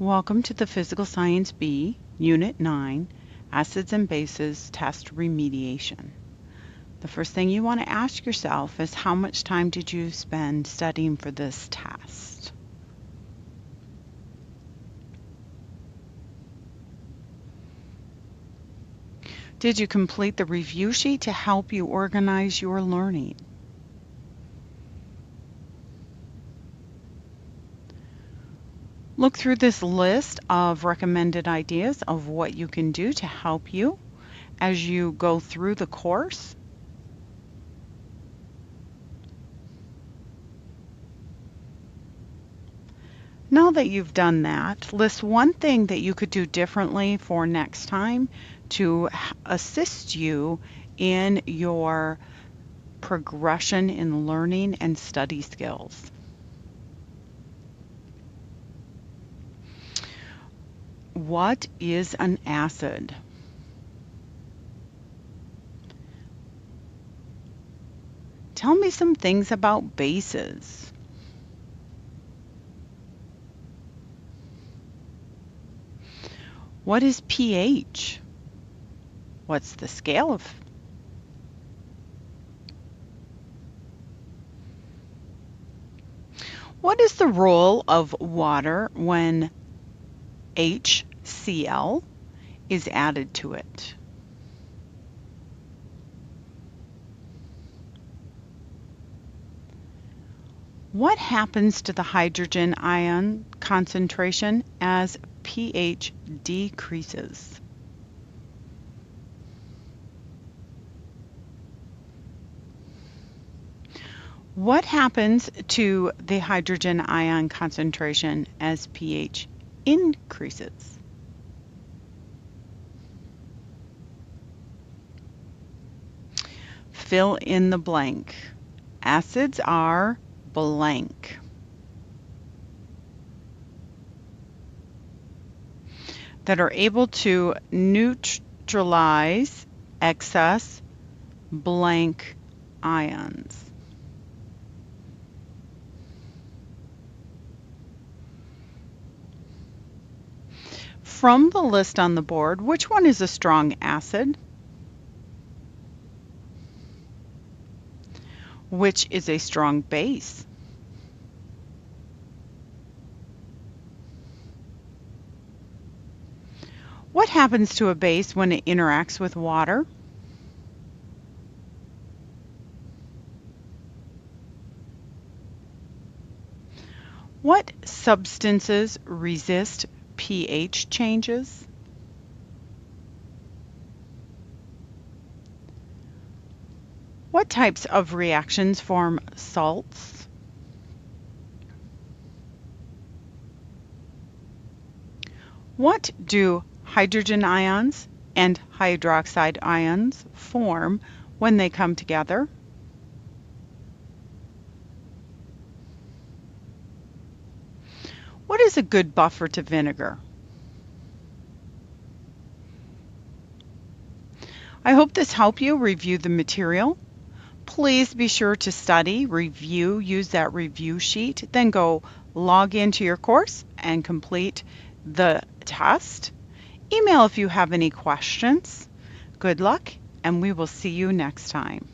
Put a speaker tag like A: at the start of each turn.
A: Welcome to the Physical Science B, Unit 9, Acids and Bases Test Remediation. The first thing you want to ask yourself is how much time did you spend studying for this test? Did you complete the review sheet to help you organize your learning? Look through this list of recommended ideas of what you can do to help you as you go through the course. Now that you've done that, list one thing that you could do differently for next time to assist you in your progression in learning and study skills. What is an acid? Tell me some things about bases. What is pH? What's the scale of? What is the role of water when HCl is added to it? What happens to the hydrogen ion concentration as pH decreases? What happens to the hydrogen ion concentration as pH increases? Fill in the blank. Acids are blank. That are able to neutralize excess blank ions. From the list on the board, which one is a strong acid? Which is a strong base? What happens to a base when it interacts with water? What substances resist pH changes? What types of reactions form salts? What do hydrogen ions and hydroxide ions form when they come together? What is a good buffer to vinegar? I hope this helped you review the material. Please be sure to study, review, use that review sheet, then go log into your course and complete the test. Email if you have any questions. Good luck, and we will see you next time.